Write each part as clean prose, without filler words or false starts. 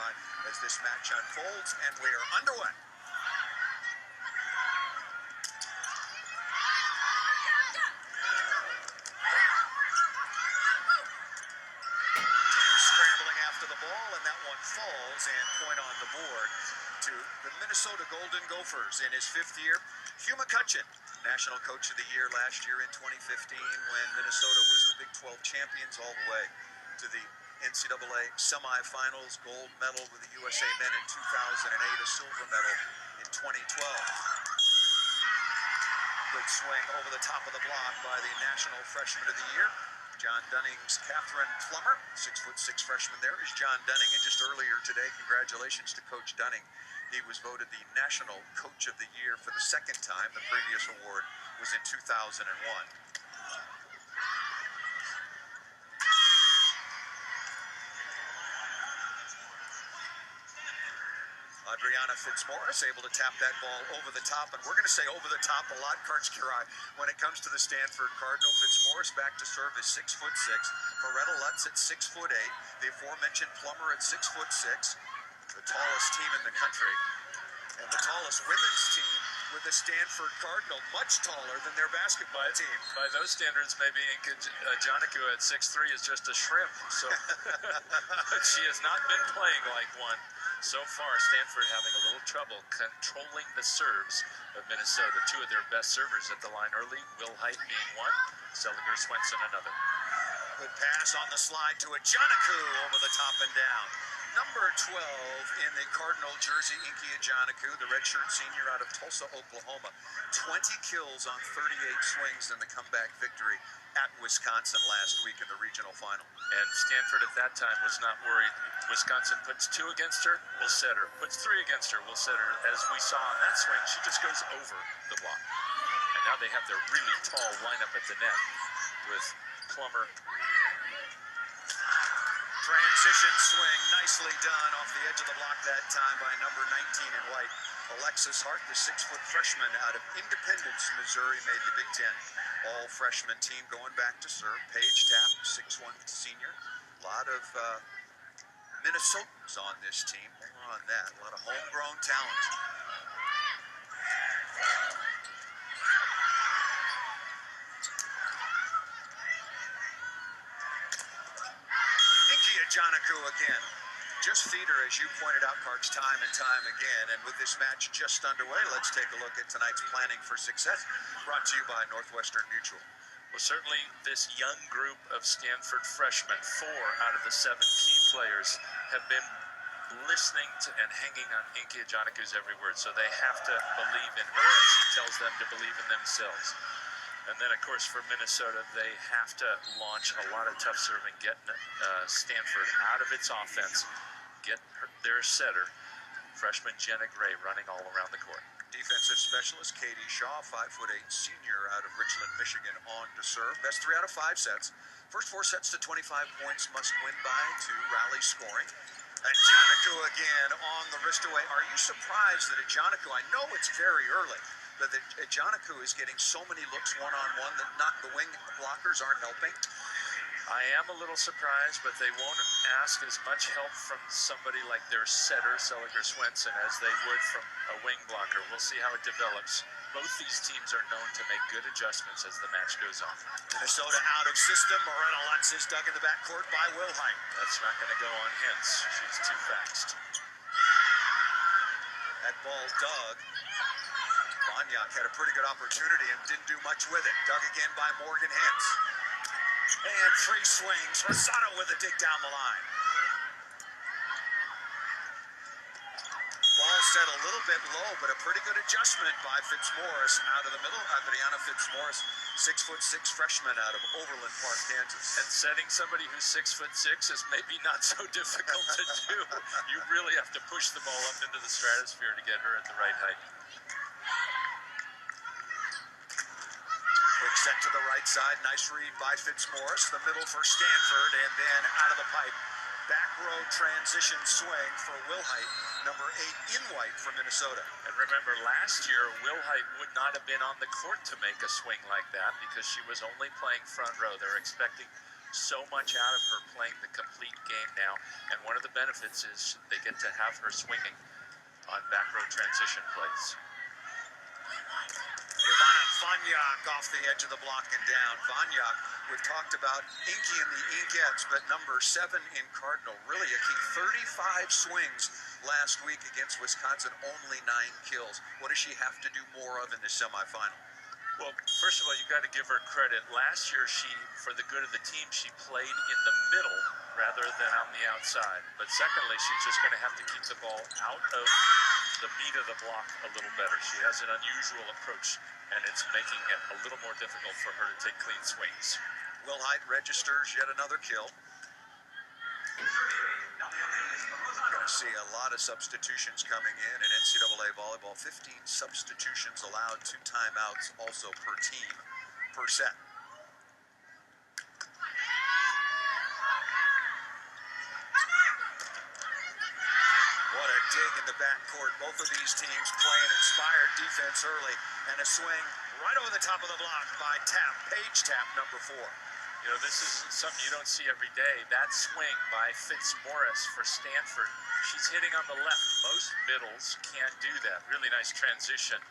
on as this match unfolds, and we are underway. Team scrambling after the ball, and that one falls, and point on the board to the Minnesota Golden Gophers in his 5th year. Hugh McCutcheon, National Coach of the Year last year in 2015 when Minnesota was the Big 12 champions, all the way to the NCAA Semifinals, gold medal with the USA men in 2008, a silver medal in 2012. Good swing over the top of the block by the National Freshman of the Year, John Dunning's Catherine Plummer. 6'6" freshman there is John Dunning. And just earlier today, congratulations to Coach Dunning. He was voted the National Coach of the Year for the 2nd time. The previous award was in 2001. Adriana Fitzmaurice able to tap that ball over the top, and we're going to say over the top a lot, Karch-Kirai, when it comes to the Stanford Cardinal. Fitzmaurice back to serve is 6'6", Loretta Lutz at 6'8", the aforementioned Plummer at 6'6", the tallest team in the country, and the tallest women's team with the Stanford Cardinal, much taller than their basketball team. By those standards, maybe Inka Janaku at 6'3" is just a shrimp. So, but she has not been playing like one. So far, Stanford having a little trouble controlling the serves of Minnesota. 2 of their best servers at the line early, Will Height being one, Seliger Swenson another. Good pass on the slide to Janaku over the top and down. Number 12 in the Cardinal jersey, Inky Janaku, the redshirt senior out of Tulsa, Oklahoma. 20 kills on 38 swings in the comeback victory at Wisconsin last week in the regional final. And Stanford at that time was not worried. Wisconsin puts 2 against her, we'll set her. Puts 3 against her, we'll set her. As we saw on that swing, she just goes over the block. And now they have their really tall lineup at the net with Plummer. Transition swing, nicely done off the edge of the block that time by number 19 in white. Alexis Hart, the 6-foot freshman out of Independence, Missouri, made the Big Ten. All freshman team going back to serve. Paige Tapp, 6'1" senior. A lot of Minnesotans on this team. More on that. A lot of homegrown talent. Inky Janaku again. Just feed her, as you pointed out, Karch, time and time again. And with this match just underway, let's take a look at tonight's planning for success, brought to you by Northwestern Mutual. Well, certainly this young group of Stanford freshmen, 4 out of the 7 key players, have been listening to and hanging on Inky Janaku's every word. So they have to believe in her, and she tells them to believe in themselves. And then, of course, for Minnesota, they have to launch a lot of tough serving, get Stanford out of its offense, get their setter, freshman Jenna Gray, running all around the court. Defensive specialist Katie Shaw, 5'8" senior out of Richland, Michigan, on to serve. Best 3 out of 5 sets. First 4 sets to 25 points, must win by 2, rally scoring. And Janaku again on the wrist away. Are you surprised that Janaku, I know it's very early, but that Janaku is getting so many looks one-on-one that not the wing blockers aren't helping? I am a little surprised, but they won't ask as much help from somebody like their setter, Seliger Swenson, as they would from a wing blocker. We'll see how it develops. Both these teams are known to make good adjustments as the match goes on. Minnesota out of system. Loretta Lutz is dug in the backcourt by Will Height. That's not going to go on Hintz. She's too fast. That ball dug. Banyak had a pretty good opportunity and didn't do much with it. Dug again by Morgan Hintz. And 3 swings. Rosado with a dig down the line. Ball set a little bit low, but a pretty good adjustment by Fitzmaurice out of the middle. Adriana Fitzmaurice, 6'6" freshman out of Overland Park, Kansas. And setting somebody who's 6'6" is maybe not so difficult to do. You really have to push the ball up into the stratosphere to get her at the right height. Quick set to the right side. Nice read by Fitzmaurice. The middle for Stanford, and then out of the pipe. Back row transition swing for Will Height, number 8 in white for Minnesota. And remember, last year, Will Height would not have been on the court to make a swing like that because she was only playing front row. They're expecting so much out of her playing the complete game now. And one of the benefits is they get to have her swinging on back row transition plays. Ivana Vanyak off the edge of the block and down. Vanyak, we've talked about Inky and the Inkettes, but number 7 in Cardinal, really a key. 35 swings last week against Wisconsin, only 9 kills. What does she have to do more of in the semifinal? Well, first of all, you got to give her credit. Last year, for the good of the team, she played in the middle rather than on the outside. But secondly, she's just going to have to keep the ball out of the meat of the block a little better. She has an unusual approach, and it's making it a little more difficult for her to take clean swings. Will Hyde registers yet another kill. We're going to see a lot of substitutions coming in NCAA Volleyball. 15 substitutions allowed, 2 timeouts also per team per set. What a dig in the backcourt. Both of these teams playing inspired defense early, and a swing right over the top of the block by Paige Tapp, number 4. You know, this is something you don't see every day. That swing by Fitzmaurice for Stanford, she's hitting on the left. Most middles can't do that. Really nice transition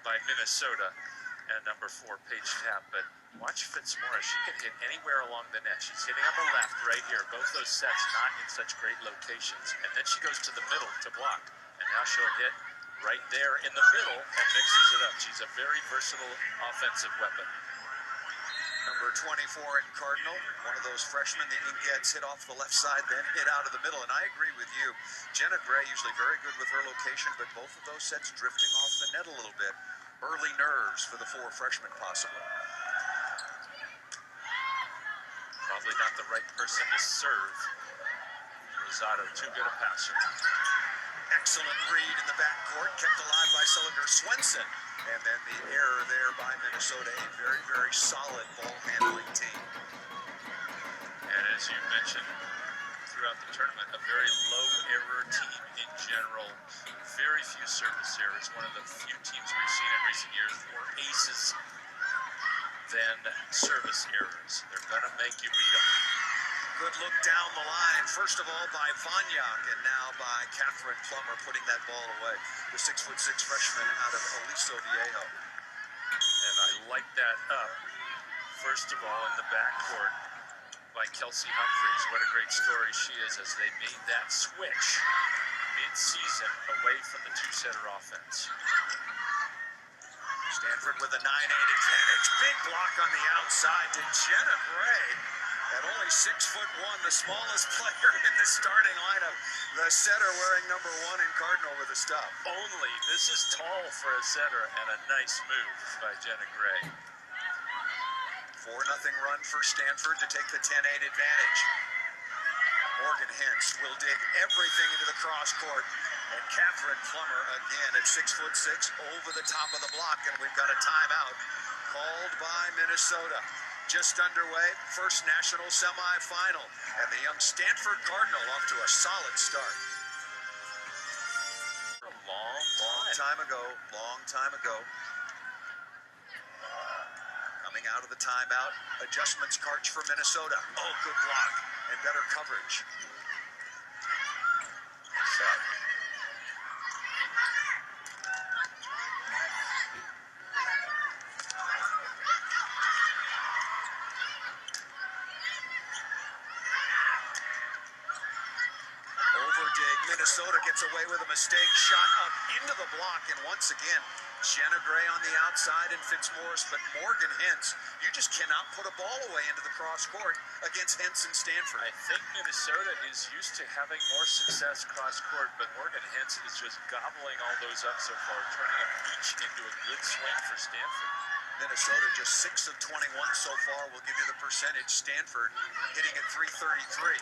by Minnesota and number 4, Paige Tapp. But watch Fitzmaurice. She can hit anywhere along the net. She's hitting on the left right here. Both those sets not in such great locations. And then she goes to the middle to block. And now she'll hit right there in the middle and mixes it up. She's a very versatile offensive weapon. Number 24 in Cardinal, one of those freshmen, the Inkettes hit off the left side, then hit out of the middle. And I agree with you. Jenna Gray usually very good with her location, but both of those sets drifting off the net a little bit. Early nerves for the 4 freshmen possibly. Probably not the right person to serve. Rosado, too good a passer. Excellent read in the backcourt, kept alive by Cylinder Swenson. And then the error there by Minnesota, a very, very solid ball handling team. And as you mentioned throughout the tournament, a very low error team in general. Very few service errors. One of the few teams we've seen in recent years more aces than service errors. They're going to make you beat them. Good look down the line, first of all by Vanyak, and now by Catherine Plummer putting that ball away. The 6'6" freshman out of Aliso Viejo. And I like that up, first of all, in the backcourt by Kelsey Humphreys. What a great story she is as they made that switch mid-season away from the 2-setter offense. Stanford with a 9-8 advantage. Big block on the outside to Jenna Gray. At only 6'1", the smallest player in the starting lineup. The setter wearing number 1 in Cardinal with a stop. Only. This is tall for a setter, and a nice move by Jenna Gray. 4-0 run for Stanford to take the 10-8 advantage. Morgan Hintz will dig everything into the cross court. And Catherine Plummer again at 6'6" over the top of the block. And we've got a timeout called by Minnesota. Just underway, first national semifinal, and the young Stanford Cardinal off to a solid start. A long time ago. Coming out of the timeout, adjustments Karch for Minnesota. Oh, good block and better coverage. Minnesota gets away with a mistake, shot up into the block, and once again, Jenna Gray on the outside and Fitzmaurice, but Morgan Hintz, you just cannot put a ball away into the cross court against Hintz and Stanford. I think Minnesota is used to having more success cross court, but Morgan Hintz is just gobbling all those up so far, turning them each into a good swing for Stanford. Minnesota just 6 of 21 so far will give you the percentage. Stanford hitting at .333.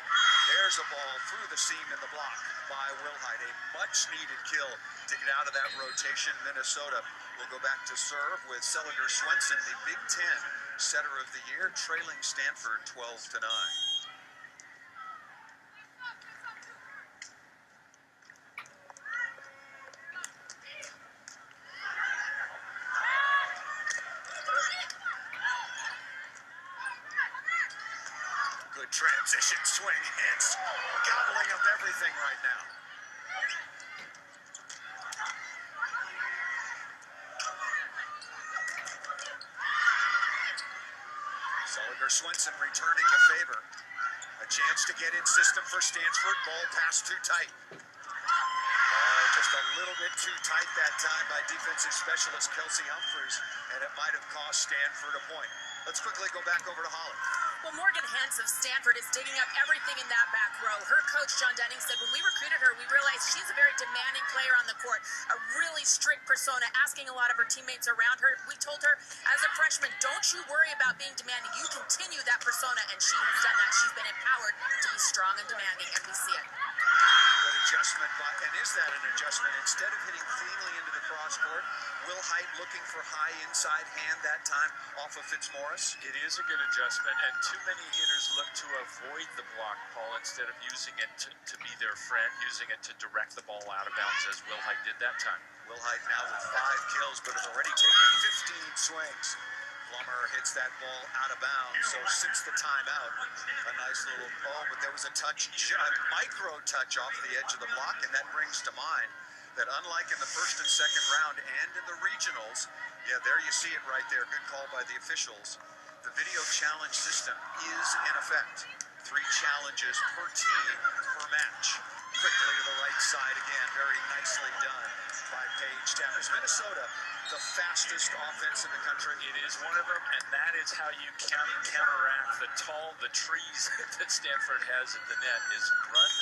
There's a ball through the seam in the block by Wilhite. A much-needed kill to get out of that rotation. Minnesota will go back to serve with Cylinder Swenson, the Big Ten setter of the year, trailing Stanford 12-9. Good transition swing hits. Gobbling up everything right now. Swenson returning the favor. A chance to get in system for Stanford. Ball passed too tight. Just a little bit too tight that time by defensive specialist Kelsey Humphreys, and it might have cost Stanford a point. Let's quickly go back over to Holly. Well, Morgan Hens of Stanford is digging up everything in that back row. Her coach, John Denning, said when we recruited her, we realized she's a very demanding player on the court, a really strict persona, asking a lot of her teammates around her. We told her, as a freshman, don't you worry about being demanding. You continue that persona, and she has done that. She's been empowered to be strong and demanding, and we see it. Good adjustment, and is that an adjustment? Instead of hitting cleanly into the cross court, Will Height looking for high inside hand that time off of Fitzmaurice? It is a good adjustment, and too many hitters look to avoid the block, Paul, instead of using it to be their friend, using it to direct the ball out of bounds, as Will Height did that time. Will Height now with 5 kills, but has already taken 15 swings. Plummer hits that ball out of bounds, so since the timeout, a nice little ball, but there was a micro touch off the edge of the block, and that brings to mind that unlike in the first and second round and in the regionals, yeah, there you see it right there, good call by the officials, the video challenge system is in effect. 3 challenges per team per match. Quickly to the right side again, very nicely done by Paige Tappers. Minnesota, the fastest offense in the country. It is one of them, and that is how you counteract the trees that Stanford has at the net, is run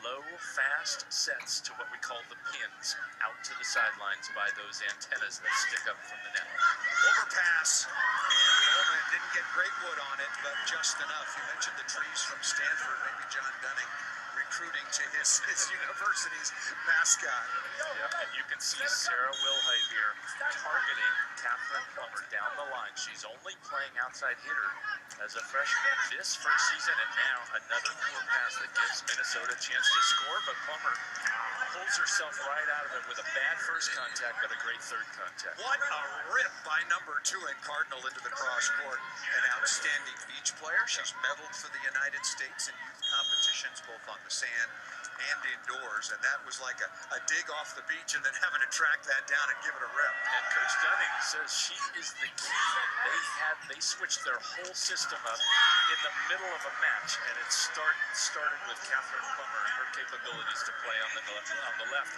low, fast sets to what we call the pins, out to the sidelines by those antennas that stick up from the net. Overpass, and Roman didn't get great wood on it, but just enough. You mentioned the trees from Stanford, maybe John Dunning recruiting to his university's mascot. Yeah, and you can see Sarah Wilhite here targeting Catherine Plummer down the line. She's only playing outside hitter as a freshman this first season, and now another poor pass that gives Minnesota a chance to score, but Plummer pulls herself right out of it with a bad first contact, but a great third contact. What a rip by number 2 in Cardinal into the cross court. An outstanding beach player. She's medaled for the United States in youth competitions, both on the sand and indoors, and that was like a dig off the beach and then having to track that down and give it a rip. And Coach Dunning says she is the key. They switched their whole system up in the middle of a match, and it started with Catherine Plummer and her capabilities to play on the left.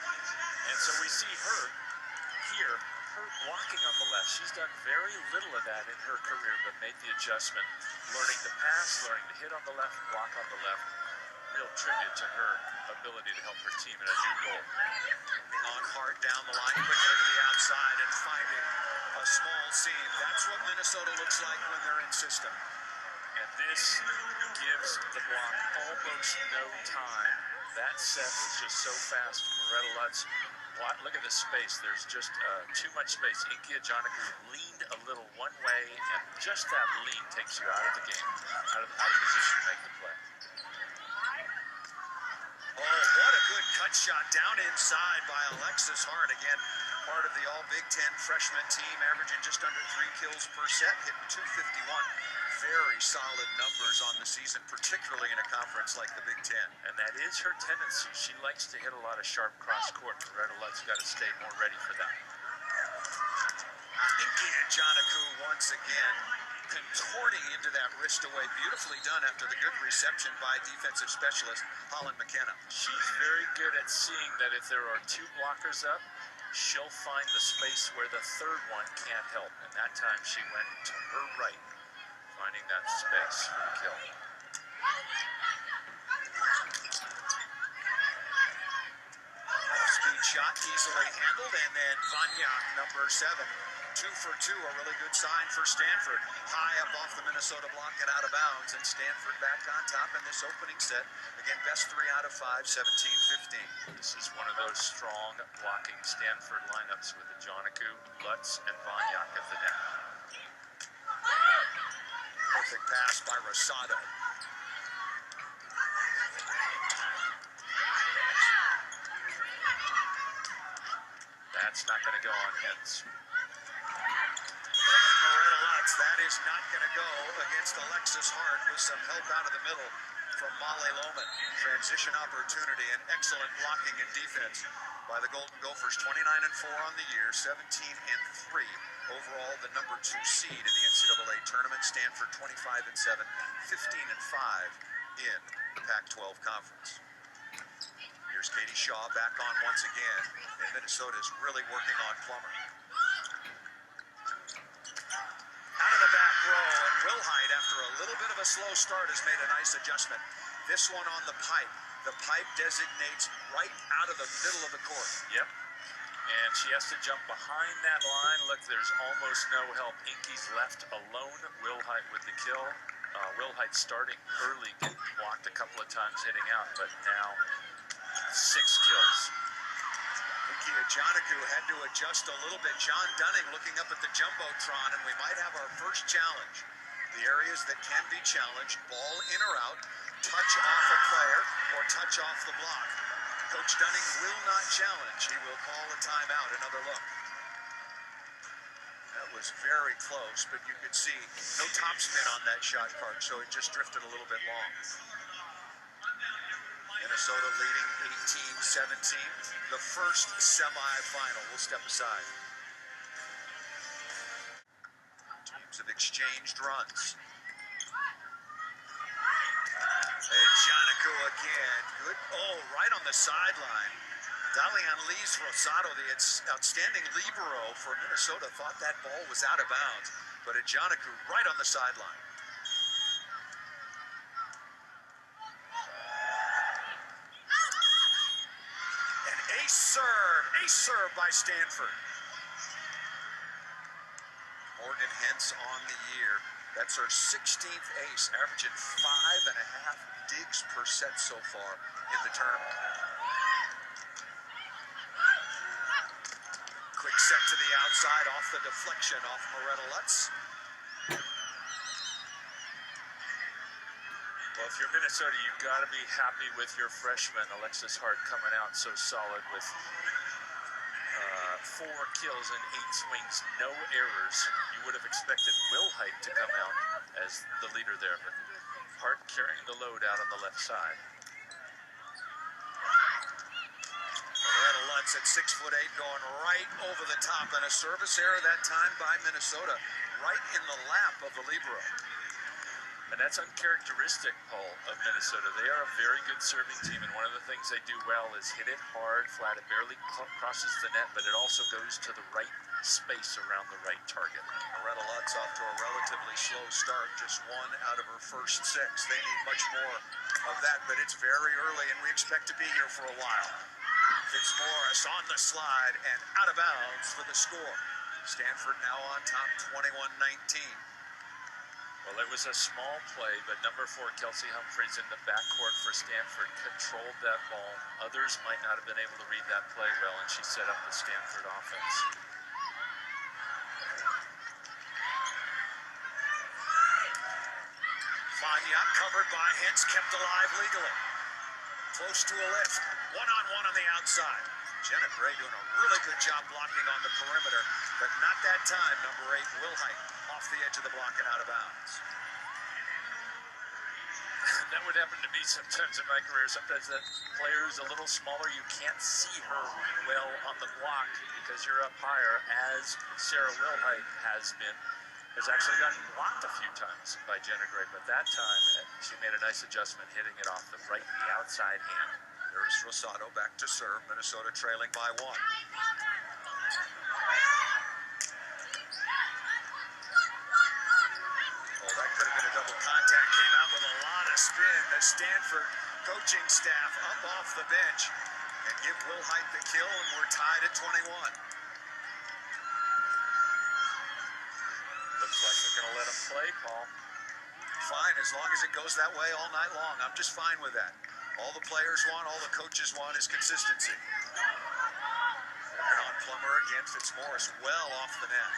And so we see her here, her blocking on the left. She's done very little of that in her career, but made the adjustment, learning to pass, learning to hit on the left, block on the left. Real tribute to her ability to help her team in a new role. On hard down the line, quickly to the outside and finding a small seam. That's what Minnesota looks like when they're in system. And this gives the block almost no time. That set was just so fast. Moretta Lutz, look at the space. There's just too much space. Inkia Janaku leaned a little one way, and just that lean takes you out of the game, out of position to make the play. Oh, what a good cut shot down inside by Alexis Hart. Again, part of the All Big Ten freshman team, averaging just under 3 kills per set, hitting 251. Very solid numbers on the season, particularly in a conference like the Big Ten. And that is her tendency. She likes to hit a lot of sharp cross court. Moretta Lutz got to stay more ready for that. Inkia Janaku once again contorting into that wrist away. Beautifully done after the good reception by defensive specialist Holland McKenna. She's very good at seeing that if there are 2 blockers up, she'll find the space where the third one can't help. And that time she went to her right, finding that space for the kill. Off-speed shot easily handled, and then Vanyak, number 7. 2 for 2, a really good sign for Stanford. High up off the Minnesota block and out of bounds, and Stanford back on top in this opening set. Again, best 3 out of 5, 17-15. This is one of those strong blocking Stanford lineups with Janaku, Lutz, and Vanyak at the net. Perfect pass by Rosado. That's not going to go on Hens. Moretta Lutz That is not going to go against Alexis Hart with some help out of the middle from Molly Lohman. Transition opportunity and excellent blocking and defense by the Golden Gophers. 29-4 on the year, 17-3 overall, the number 2 seed in the NCAA tournament. Stanford 25-7, 15-5 in the Pac-12 conference. Here's Katie Shaw back on once again, and Minnesota is really working on Plummer. Out of the back row, and Wilhite, after a little bit of a slow start, has made a nice adjustment. This one on the pipe. The pipe designates right out of the middle of the court. Yep. And she has to jump behind that line. Look, there's almost no help. Inky's left alone. Wilhite with the kill. Wilhite starting early, getting blocked a couple of times, hitting out, but now 6 kills. Inky Ajanaku had to adjust a little bit. John Dunning looking up at the Jumbotron, and we might have our first challenge. The areas that can be challenged, ball in or out, touch off a player, or touch off the block. Coach Dunning will not challenge. He will call a timeout. Another look. That was very close, but you could see no topspin on that shot card, so it just drifted a little bit long. Minnesota leading 18-17. The first semifinal. We'll step aside. Teams have exchanged runs. Ajanaku again. Good. Oh, right on the sideline. Dalian Lees Rosado, the outstanding libero for Minnesota, thought that ball was out of bounds, but Ajanaku right on the sideline. An ace serve by Stanford. Morgan Hentz on the year. That's her 16th ace, averaging 5.5 digs per set so far in the tournament. Quick set to the outside, off the deflection, off Moretta Lutz. Well, if you're Minnesota, you've got to be happy with your freshman, Alexis Hart, coming out so solid with 4 kills and 8 swings, no errors. You would have expected Wilhite to come out as the leader there, but Hart carrying the load out on the left side. Moretta Lutz at 6'8", going right over the top, and a service error that time by Minnesota, right in the lap of the libero. And that's uncharacteristic, Paul, of Minnesota. They are a very good serving team, and one of the things they do well is hit it hard, flat. It barely crosses the net, but it also goes to the right space around the right target. Moretta Lutz off to a relatively slow start, just 1 out of her first 6. They need much more of that, but it's very early, and we expect to be here for a while. Fitzmaurice on the slide and out of bounds for the score. Stanford now on top, 21-19. Well, it was a small play, but number 4, Kelsey Humphreys in the backcourt for Stanford controlled that ball. Others might not have been able to read that play well, and she set up the Stanford offense. Fagnac covered by Hentz, kept alive legally. Close to a lift. One-on-one on the outside. Jenna Gray doing a really good job blocking on the perimeter, but not that time. Number 8, Wilhite, off the edge of the block and out of bounds. That would happen to me sometimes in my career. Sometimes that player who's a little smaller, you can't see her well on the block because you're up higher, as Sarah Wilhite has actually gotten blocked a few times by Jenna Gray, but that time she made a nice adjustment, hitting it off the outside hand. There's Rosado back to serve. Minnesota trailing by 1. Oh, that could have been a double contact. Came out with a lot of spin. The Stanford coaching staff up off the bench and give Wilhite the kill, and we're tied at 21. Looks like they're going to let him play, Paul. Fine, as long as it goes that way all night long. I'm just fine with that. All the players want, all the coaches want is consistency. Working on Plummer again. Fitzmaurice well off the net.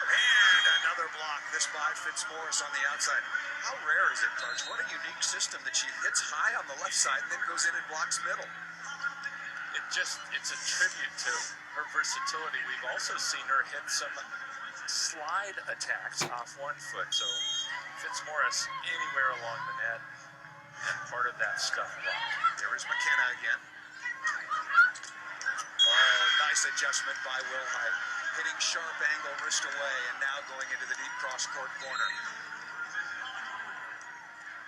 And another block. This by Fitzmaurice on the outside. How rare is it, Coach? What a unique system that she hits high on the left side and then goes in and blocks middle. It's a tribute to her versatility. We've also seen her hit some slide attacks off one foot, so fits Morris anywhere along the net, and part of that stuff block. There is McKenna again. Oh, nice adjustment by Wilhite. Hitting sharp angle, wrist away, and now going into the deep cross-court corner.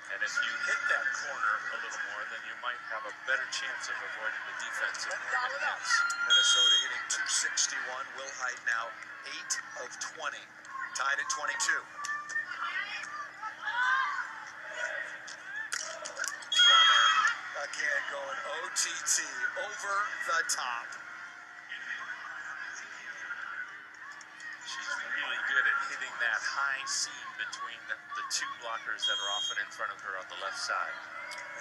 And if you hit that corner a little more, then you might have a better chance of avoiding the defense of Morgan Hess. Minnesota hitting 261. Wilhite now 8 of 20. Tied at 22. Plummer again going OTT over the top. She's really good at hitting that high seam between the two blockers that are often in front of her on the left side.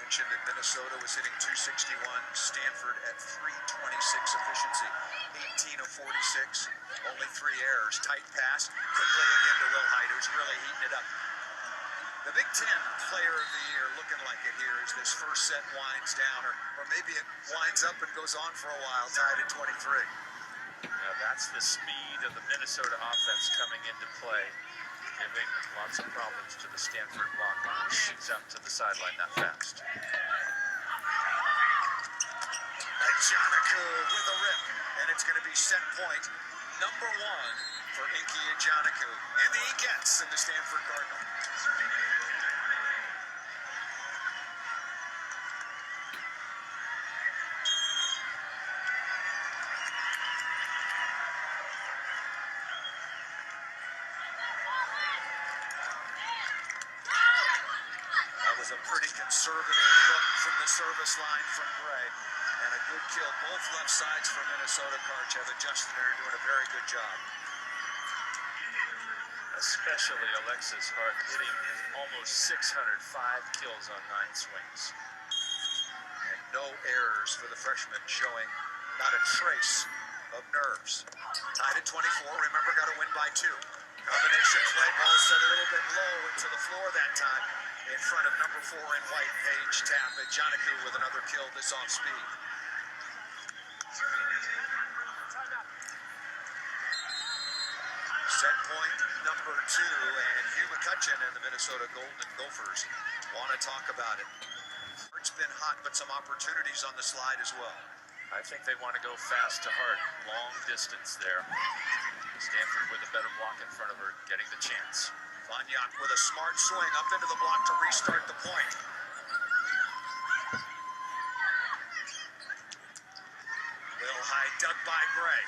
Mentioned that Minnesota was hitting 261. Stanford at 326 efficiency. 18 of 46. Only 3 errors. Tight pass. Quickly again to Wilhite, who's really heating it up. The Big Ten Player of the Year looking like it here as this first set winds down, or maybe it winds up and goes on for a while, tied at 23. Now that's the speed of the Minnesota offense coming into play, giving lots of problems to the Stanford block. Shoots out to the sideline that fast. Ajanaku with a rip, and it's going to be set point number 1 for Inky Ajanaku. And the gets in the Stanford Cardinal. A pretty conservative look from the service line from Gray, and a good kill. Both left sides for Minnesota. Karch have adjusted and are doing a very good job. Especially Alexis Hart hitting almost 605 kills on 9 swings. And no errors for the freshman, showing not a trace of nerves. Tied at 24, remember got to win by 2. Combination play, ball set a little bit low into the floor that time. In front of number 4 in white, Paige Tapp. Ajanaku with another kill this off speed. Set point number 2, and Hugh McCutcheon and the Minnesota Golden Gophers want to talk about it. It's been hot, but some opportunities on the slide as well. I think they want to go fast to Hart. Long distance there. Stanford with a better block in front of her, getting the chance. Vanyak with a smart swing up into the block to restart the point. Wilhite dug by Gray.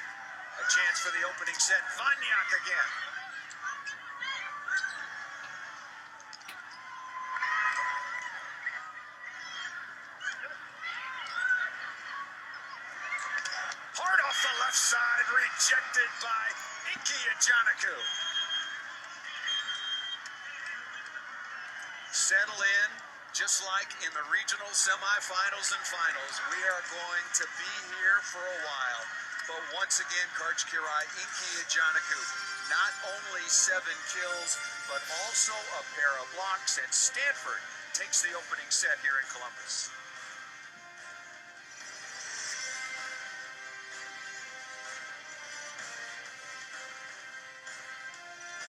A chance for the opening set. Vanyak again. Hard off the left side, rejected by Inky Ajanaku. Settle in, just like in the regional semifinals and finals. We are going to be here for a while. But once again, Karch Kirai, Inky Ajanaku, not only 7 kills, but also a pair of blocks. And Stanford takes the opening set here in Columbus.